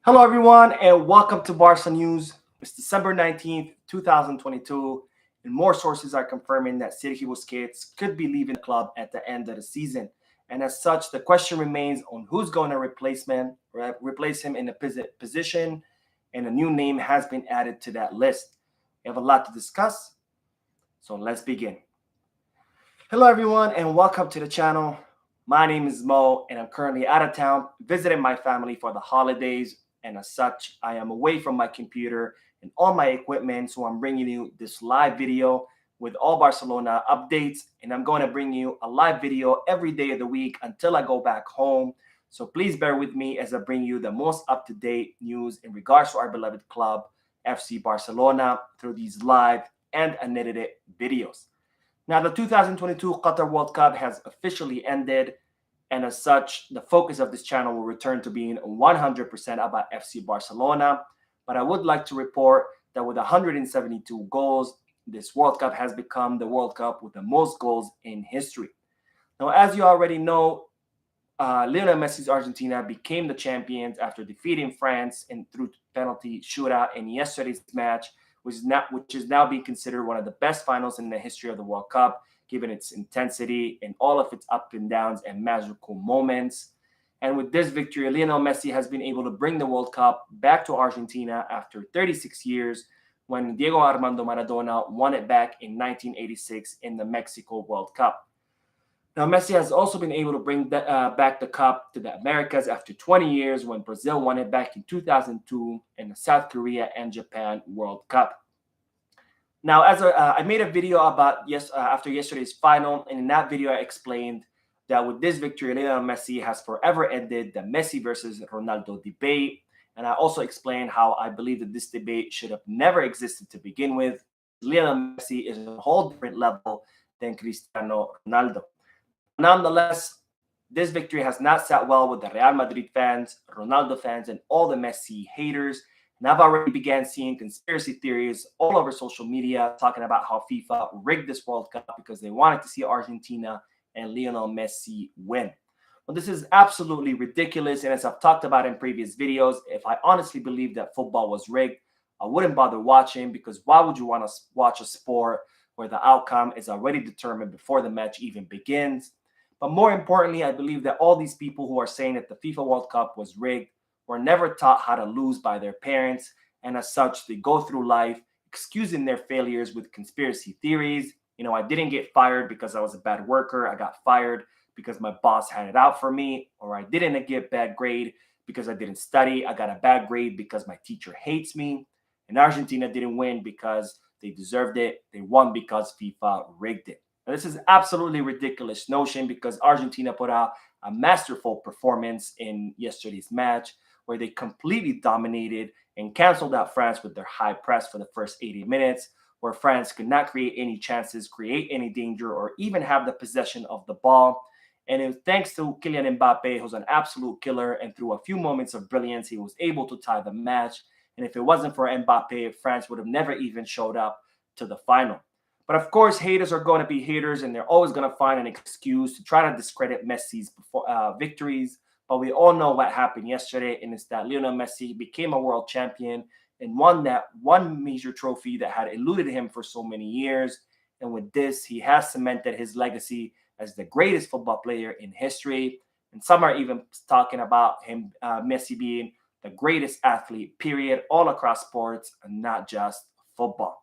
Hello, everyone, and welcome to Barca News. It's December 19th, 2022, and more sources are confirming that Sergio Busquets could be leaving the club at the end of the season. And as such, the question remains on who's going to replace him in the position, and a new name has been added to that list. We have a lot to discuss, so let's begin. Hello, everyone, and welcome to the channel. My name is Mo, and I'm currently out of town visiting my family for the holidays. And as such, I am away from my computer and all my equipment. So I'm bringing you this live video with all Barcelona updates. And I'm going to bring you a live video every day of the week until I go back home. So please bear with me as I bring you the most up-to-date news in regards to our beloved club, FC Barcelona, through these live and unedited videos. Now, the 2022 Qatar World Cup has officially ended, and as such, the focus of this channel will return to being 100% about FC Barcelona. But I would like to report that with 172 goals, this World Cup has become the World Cup with the most goals in history. Now, as you already know, Lionel Messi's Argentina became the champions after defeating France through penalty shootout in yesterday's match, which is now being considered one of the best finals in the history of the World Cup, given its intensity and all of its ups and downs and magical moments. And with this victory, Lionel Messi has been able to bring the World Cup back to Argentina after 36 years, when Diego Armando Maradona won it back in 1986 in the Mexico World Cup. Now, Messi has also been able to bring back the cup to the Americas after 20 years, when Brazil won it back in 2002 in the South Korea and Japan World Cup. Now, I made a video about after yesterday's final, and in that video I explained that with this victory, Lionel Messi has forever ended the Messi versus Ronaldo debate. And I also explained how I believe that this debate should have never existed to begin with, because Lionel Messi is on a whole different level than Cristiano Ronaldo. Nonetheless, this victory has not sat well with the Real Madrid fans, Ronaldo fans, and all the Messi haters. And I've already began seeing conspiracy theories all over social media talking about how FIFA rigged this World Cup because they wanted to see Argentina and Lionel Messi win. Well, this is absolutely ridiculous. And as I've talked about in previous videos, if I honestly believed that football was rigged, I wouldn't bother watching, because why would you want to watch a sport where the outcome is already determined before the match even begins? But more importantly, I believe that all these people who are saying that the FIFA World Cup was rigged were never taught how to lose by their parents, and as such, they go through life excusing their failures with conspiracy theories. I didn't get fired because I was a bad worker. I got fired because my boss had it out for me. Or I didn't get a bad grade because I didn't study. I got a bad grade because my teacher hates me. And Argentina didn't win because they deserved it. They won because FIFA rigged it. Now, this is absolutely ridiculous notion, because Argentina put out a masterful performance in yesterday's match, where they completely dominated and canceled out France with their high press for the first 80 minutes, where France could not create any chances, create any danger, or even have the possession of the ball. And it was thanks to Kylian Mbappe, who's an absolute killer, and through a few moments of brilliance, he was able to tie the match. And if it wasn't for Mbappe, France would have never even showed up to the final. But of course, haters are going to be haters, and they're always going to find an excuse to try to discredit Messi's victories. But we all know what happened yesterday, and it's that Lionel Messi became a world champion and won that one major trophy that had eluded him for so many years. And with this, he has cemented his legacy as the greatest football player in history. And some are even talking about him, Messi, being the greatest athlete, period, all across sports and not just football.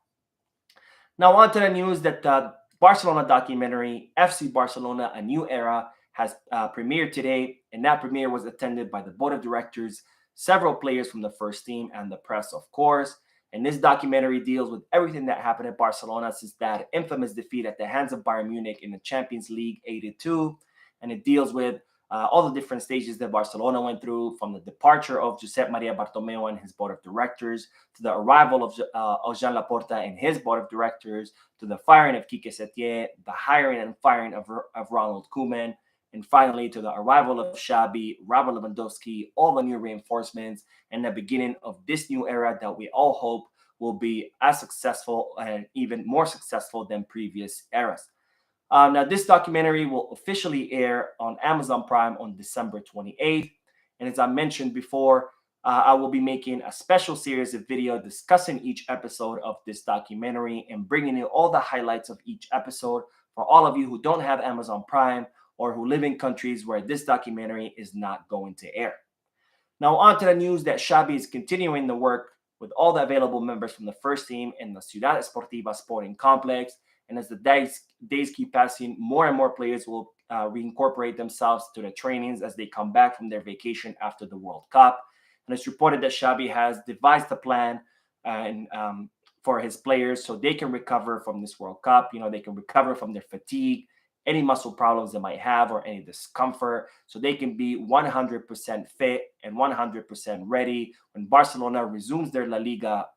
Now, on to the news that the Barcelona documentary, FC Barcelona, A New Era, has premiered today, and that premiere was attended by the board of directors, several players from the first team, and the press, of course. And this documentary deals with everything that happened at Barcelona since that infamous defeat at the hands of Bayern Munich in the Champions League 82. And it deals with all the different stages that Barcelona went through, from the departure of Josep Maria Bartomeu and his board of directors, to the arrival of Jean Laporta and his board of directors, to the firing of Quique Setién, the hiring and firing of Ronald Koeman, and finally to the arrival of Xabi, Robert Lewandowski, all the new reinforcements, and the beginning of this new era that we all hope will be as successful and even more successful than previous eras. Now, this documentary will officially air on Amazon Prime on December 28th. And as I mentioned before, I will be making a special series of video discussing each episode of this documentary and bringing in all the highlights of each episode for all of you who don't have Amazon Prime or who live in countries where this documentary is not going to air. Now, on to the news that Xavi is continuing the work with all the available members from the first team in the Ciudad Esportiva Sporting Complex. And as the days keep passing, more and more players will reincorporate themselves to the trainings as they come back from their vacation after the World Cup. And it's reported that Xavi has devised a plan for his players so they can recover from this World Cup. They can recover from their fatigue, any muscle problems they might have, or any discomfort, so they can be 100% fit and 100% ready when Barcelona resumes their La Liga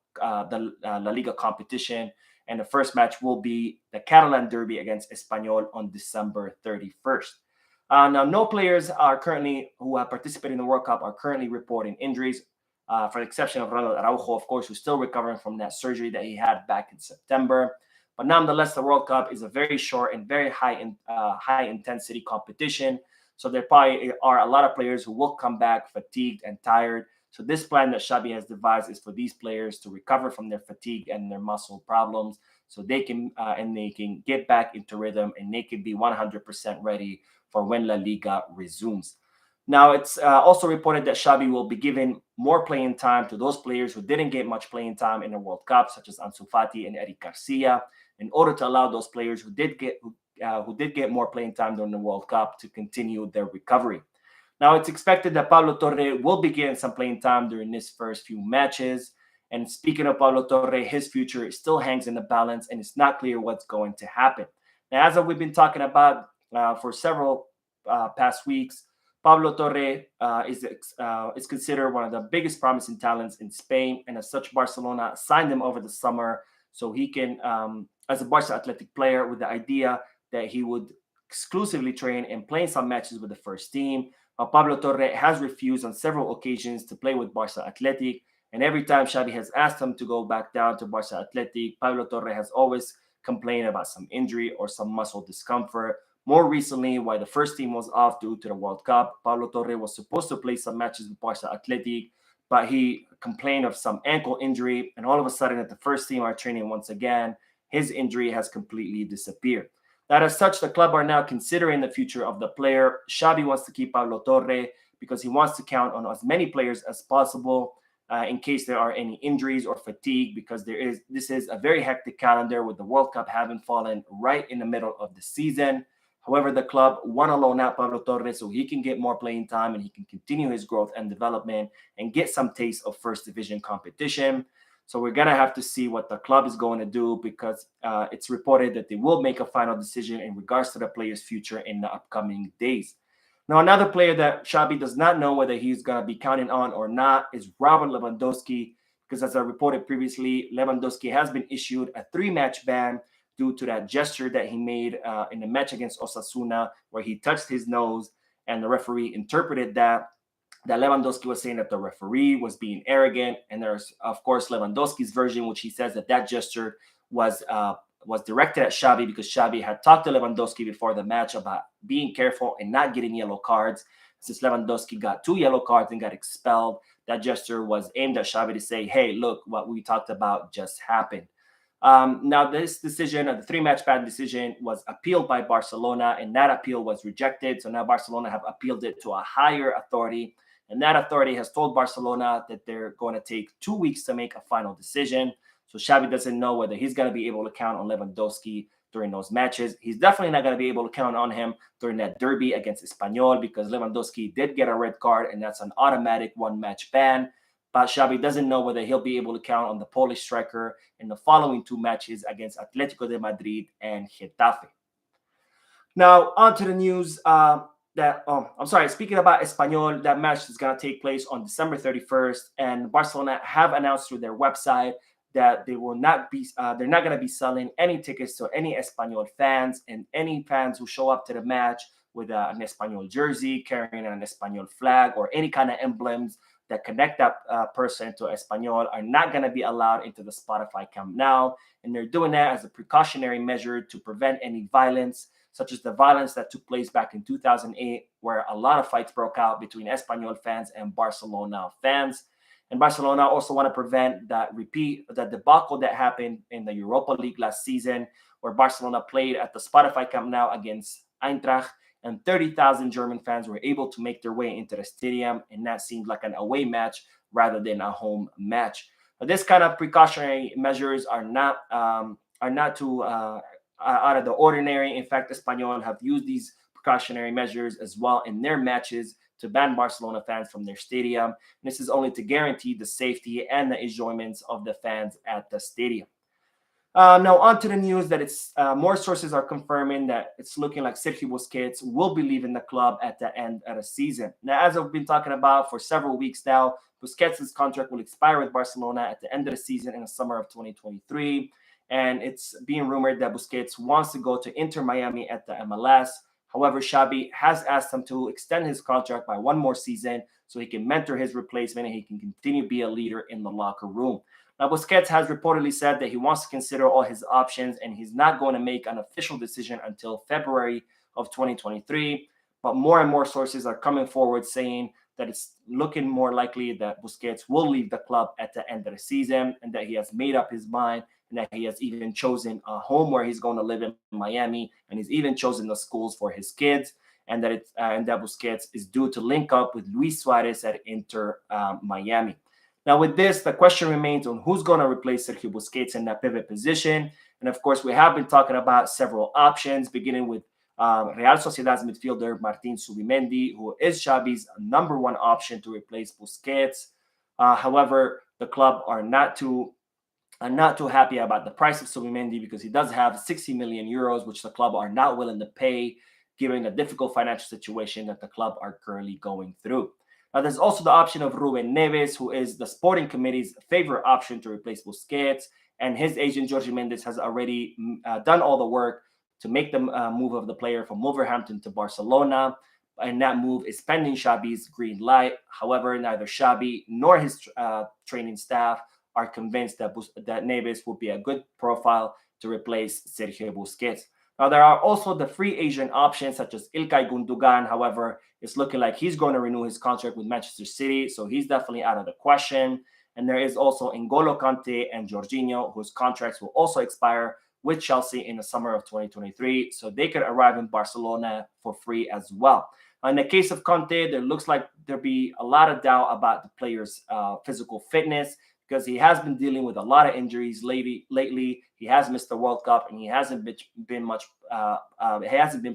competition. And the first match will be the Catalan Derby against Espanyol on December 31st. Now, no players who have participated in the World Cup are currently reporting injuries, for the exception of Ronald Araujo, of course, who's still recovering from that surgery that he had back in September. But nonetheless, the World Cup is a very short and very high intensity competition. So there probably are a lot of players who will come back fatigued and tired. So this plan that Xavi has devised is for these players to recover from their fatigue and their muscle problems, so they can get back into rhythm and they can be 100% ready for when La Liga resumes. Now, it's also reported that Xavi will be giving more playing time to those players who didn't get much playing time in the World Cup, such as Ansu Fati and Eric Garcia, in order to allow those players who did get more playing time during the World Cup to continue their recovery. Now, it's expected that Pablo Torre will be getting some playing time during his first few matches. And speaking of Pablo Torre, his future still hangs in the balance, and it's not clear what's going to happen. Now, as we've been talking about for several past weeks, Pablo Torre is considered one of the biggest promising talents in Spain, and as such, Barcelona signed him over the summer so he can, as a Barca Athletic player, with the idea that he would exclusively train and play some matches with the first team. Pablo Torre has refused on several occasions to play with Barca Athletic, and every time Xavi has asked him to go back down to Barca Athletic, Pablo Torre has always complained about some injury or some muscle discomfort. More recently, while the first team was off due to the World Cup, Pablo Torre was supposed to play some matches with Barca Athletic, but he complained of some ankle injury, and all of a sudden at the first team are training once again, his injury has completely disappeared. That as such, the club are now considering the future of the player. Xavi wants to keep Pablo Torre because he wants to count on as many players as possible in case there are any injuries or fatigue, because this is a very hectic calendar with the World Cup having fallen right in the middle of the season. However, the club want to loan out Pablo Torres so he can get more playing time and he can continue his growth and development and get some taste of first division competition. So we're going to have to see what the club is going to do, because it's reported that they will make a final decision in regards to the player's future in the upcoming days. Now, another player that Xavi does not know whether he's going to be counting on or not is Robert Lewandowski, because as I reported previously, Lewandowski has been issued a 3-match ban due to that gesture that he made in the match against Osasuna, where he touched his nose, and the referee interpreted that Lewandowski was saying that the referee was being arrogant. And there's, of course, Lewandowski's version, which he says that gesture was directed at Xavi because Xavi had talked to Lewandowski before the match about being careful and not getting yellow cards. Since Lewandowski got 2 yellow cards and got expelled, that gesture was aimed at Xavi to say, hey, look, what we talked about just happened. Now, this decision, the 3-match ban decision, was appealed by Barcelona, and that appeal was rejected. So now Barcelona have appealed it to a higher authority. And that authority has told Barcelona that they're going to take 2 weeks to make a final decision. So Xavi doesn't know whether he's going to be able to count on Lewandowski during those matches. He's definitely not going to be able to count on him during that derby against Espanyol, because Lewandowski did get a red card, and that's an automatic 1-match ban. But Xavi doesn't know whether he'll be able to count on the Polish striker in the following 2 matches against Atletico de Madrid and Getafe. Now, on to the news speaking about Espanyol, that match is going to take place on December 31st, and Barcelona have announced through their website that they're not going to be selling any tickets to any Espanyol fans, and any fans who show up to the match with an Espanyol jersey, carrying an Espanyol flag, or any kind of emblems that connect that person to Espanyol are not going to be allowed into the Spotify Camp Nou. And they're doing that as a precautionary measure to prevent any violence, such as the violence that took place back in 2008, where a lot of fights broke out between Espanyol fans and Barcelona fans. And Barcelona also want to prevent that debacle that happened in the Europa League last season, where Barcelona played at the Spotify Camp Nou against Eintracht, and 30,000 German fans were able to make their way into the stadium, and that seemed like an away match rather than a home match. But this kind of precautionary measures are not too out of the ordinary. In fact, Espanyol have used these precautionary measures as well in their matches to ban Barcelona fans from their stadium. And this is only to guarantee the safety and the enjoyments of the fans at the stadium. Now, on to the news that it's more sources are confirming that it's looking like Sergio Busquets will be leaving the club at the end of the season. Now, as I've been talking about for several weeks now, Busquets' contract will expire with Barcelona at the end of the season in the summer of 2023. And it's being rumored that Busquets wants to go to Inter Miami at the MLS. However, Xabi has asked him to extend his contract by one more season so he can mentor his replacement and he can continue to be a leader in the locker room. Now, Busquets has reportedly said that he wants to consider all his options and he's not going to make an official decision until February of 2023. But more and more sources are coming forward saying that it's looking more likely that Busquets will leave the club at the end of the season and that he has made up his mind and that he has even chosen a home where he's going to live in Miami, and he's even chosen the schools for his kids, and that Busquets is due to link up with Luis Suarez at Inter Miami. Now, with this, the question remains on who's going to replace Sergio Busquets in that pivot position. And of course, we have been talking about several options, beginning with Real Sociedad's midfielder Martin Zubimendi, who is Xabi's number one option to replace Busquets. However, the club are not too happy about the price of Zubimendi because he does have 60 million euros, which the club are not willing to pay, given the difficult financial situation that the club are currently going through. Now, there's also the option of Ruben Neves, who is the sporting committee's favorite option to replace Busquets, and his agent Jorge Mendes has already done all the work to make the move of the player from Wolverhampton to Barcelona, and that move is pending Xabi's green light. However, neither Xabi nor his training staff are convinced that Neves will be a good profile to replace Sergio Busquets. Now, there are also the free agent options such as Ilkay Gundogan. However, it's looking like he's going to renew his contract with Manchester City, so he's definitely out of the question. And there is also N'Golo Kante and Jorginho, whose contracts will also expire with Chelsea in the summer of 2023, so they could arrive in Barcelona for free as well. In the case of Kante, there looks like there'll be a lot of doubt about the player's physical fitness, because he has been dealing with a lot of injuries lately. He has missed the World Cup and he hasn't been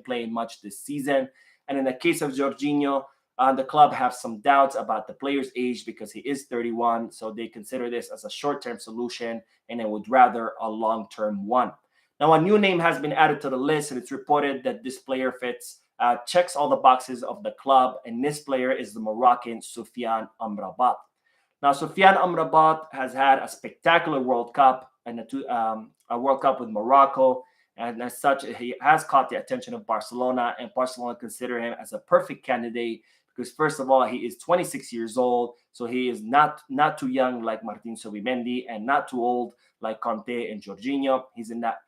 playing much this season. And in the case of Jorginho, the club have some doubts about the player's age because he is 31. So they consider this as a short-term solution and they would rather a long-term one. Now, a new name has been added to the list, and it's reported that this player checks all the boxes of the club. And this player is the Moroccan Sofyan Amrabat. Now, Sofyan Amrabat has had a spectacular World Cup and a World Cup with Morocco. And as such, he has caught the attention of Barcelona, and Barcelona consider him as a perfect candidate because, first of all, he is 26 years old. So he is not too young like Martin Zubimendi and not too old like Kante and Jorginho. He's in that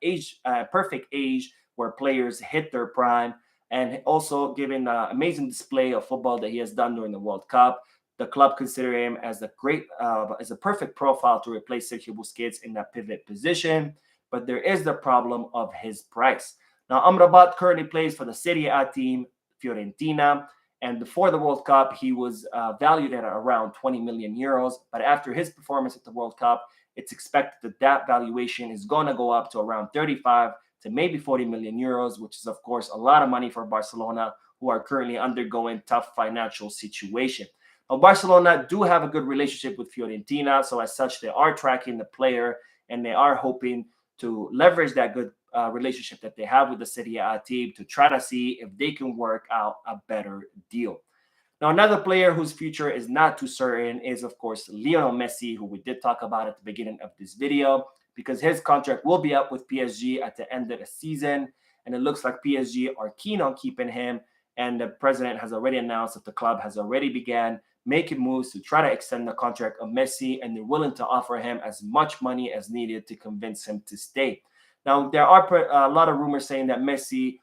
perfect age where players hit their prime. And also, given the amazing display of football that he has done during the World Cup, the club consider him as a perfect profile to replace Sergio Busquets in that pivot position. But there is the problem of his price. Now, Amrabat currently plays for the Serie A team, Fiorentina. And before the World Cup, he was valued at around 20 million euros. But after his performance at the World Cup, it's expected that valuation is going to go up to around 35 to maybe 40 million euros, which is, of course, a lot of money for Barcelona, who are currently undergoing tough financial situation. Now, Barcelona do have a good relationship with Fiorentina, so as such, they are tracking the player and they are hoping to leverage that good relationship that they have with the Serie A team to try to see if they can work out a better deal. Now, another player whose future is not too certain is, of course, Lionel Messi, who we did talk about at the beginning of this video, because his contract will be up with PSG at the end of the season, and it looks like PSG are keen on keeping him, and the president has already announced that the club has already began making moves to try to extend the contract of Messi, and they're willing to offer him as much money as needed to convince him to stay. Now, there are a lot of rumors saying that Messi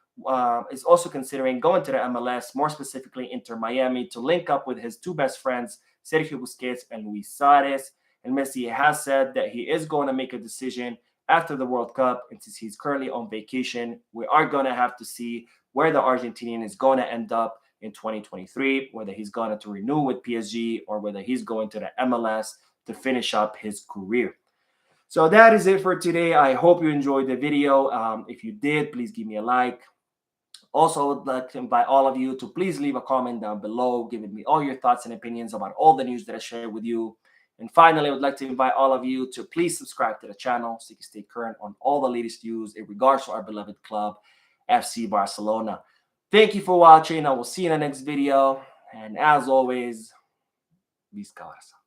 is also considering going to the MLS, more specifically Inter Miami, to link up with his two best friends, Sergio Busquets and Luis Suarez. And Messi has said that he is going to make a decision after the World Cup. And since he's currently on vacation, we are going to have to see where the Argentinian is going to end up in 2023, whether he's going to renew with PSG or whether he's going to the MLS to finish up his career. So that is it for today. I hope you enjoyed the video. If you did, please give me a like. Also, I would like to invite all of you to please leave a comment down below, giving me all your thoughts and opinions about all the news that I shared with you. And finally, I would like to invite all of you to please subscribe to the channel so you can stay current on all the latest news in regards to our beloved club, FC Barcelona. Thank you for watching. I will see you in the next video. And as always, Busquets.